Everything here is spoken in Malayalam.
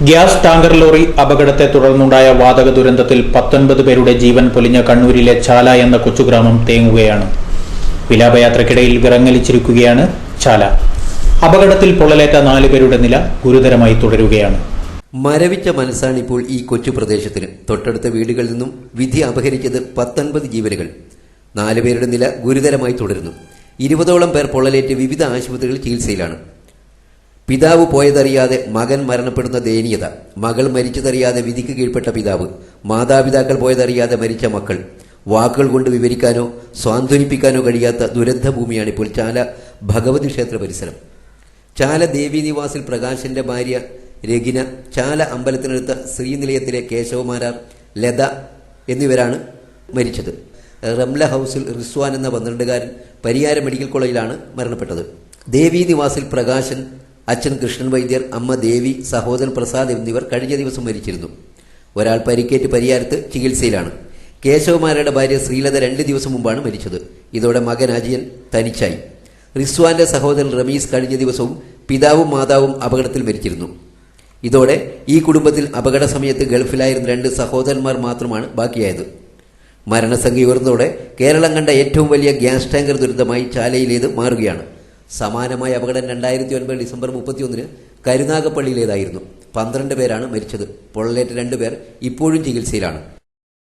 ഗ്യാസ് ടാങ്കർ ലോറി അപകടത്തെ തുടർന്നുണ്ടായ വാതക ദുരന്തത്തിൽ 19 പേരുടെ ജീവൻ പൊലിഞ്ഞ കണ്ണൂരിലെ ചാല എന്ന കൊച്ചുഗ്രാമം തേങ്ങുകയാണ്. വിലാപയാത്രയ്ക്കിടയിൽ വിറങ്ങലിച്ചിരിക്കുകയാണ് ചാല. അപകടത്തിൽ പൊള്ളലേറ്റ 4 പേരുടെ നില ഗുരുതരമായി തുടരുകയാണ്. മരവിച്ച മനസ്സാണ് ഇപ്പോൾ ഈ കൊച്ചു പ്രദേശത്തിന്. തൊട്ടടുത്ത വീടുകളിൽ നിന്നും വിധി അപഹരിച്ചത് 19 ജീവനുകൾ. 4 പേരുടെ നില ഗുരുതരമായി തുടരുന്നു. 20ഓളം പേർ പൊള്ളലേറ്റ് വിവിധ ആശുപത്രികളിൽ ചികിത്സയിലാണ്. പിതാവ് പോയതറിയാതെ മകൻ മരണപ്പെടുന്ന ദയനീയത, മകൾ മരിച്ചതറിയാതെ വിധിക്ക് കീഴ്പ്പെട്ട പിതാവ്, മാതാപിതാക്കൾ പോയതറിയാതെ മരിച്ച മക്കൾ. വാക്കുകൾ കൊണ്ട് വിവരിക്കാനോ സ്വാന്തനിപ്പിക്കാനോ കഴിയാത്ത ദുരന്തഭൂമിയാണിപ്പോൾ ചാല ഭഗവതി ക്ഷേത്ര പരിസരം. ചാല ദേവീനിവാസിൽ പ്രകാശന്റെ ഭാര്യ രഗിന, ചാല അമ്പലത്തിനടുത്ത ശ്രീനിലയത്തിലെ കേശവമാരാർ, ലത എന്നിവരാണ് മരിച്ചത്. റംല ഹൌസിൽ റിസ്വാൻ എന്ന 12കാരൻ പരിയാരം മെഡിക്കൽ കോളേജിലാണ് മരണപ്പെട്ടത്. ദേവീനിവാസിൽ പ്രകാശൻ, അച്ഛൻ കൃഷ്ണൻ വൈദ്യർ, അമ്മ ദേവി, സഹോദരൻ പ്രസാദ് എന്നിവർ കഴിഞ്ഞ ദിവസം മരിച്ചിരുന്നു. ഒരാൾ പരിക്കേറ്റ് പരിയാരത്ത് ചികിത്സയിലാണ്. കേശവമാരുടെ ഭാര്യ ശ്രീലത 2 ദിവസം മുമ്പാണ് മരിച്ചത്. ഇതോടെ മകൻ അജിയൻ തനിച്ചായി. റിസ്വാന്റെ സഹോദരൻ റമീസ് കഴിഞ്ഞ ദിവസവും പിതാവും മാതാവും അപകടത്തിൽ മരിച്ചിരുന്നു. ഇതോടെ ഈ കുടുംബത്തിൽ അപകട സമയത്ത് ഗൾഫിലായിരുന്ന 2 സഹോദരന്മാർ മാത്രമാണ് ബാക്കിയായത്. മരണസംഖ്യ ഉയർന്നതോടെ കേരളം കണ്ട ഏറ്റവും വലിയ ഗ്യാസ് ടാങ്കർ ദുരന്തമായി ചാലയിലേത് മാറുകയാണ്. സമാനമായ അപകടം 2009 ഡിസംബർ 31 കരുനാഗപ്പള്ളിയിലേതായിരുന്നു. 12 പേരാണ് മരിച്ചത്. പൊള്ളലേറ്റ 2 പേർ ഇപ്പോഴും ചികിത്സയിലാണ്.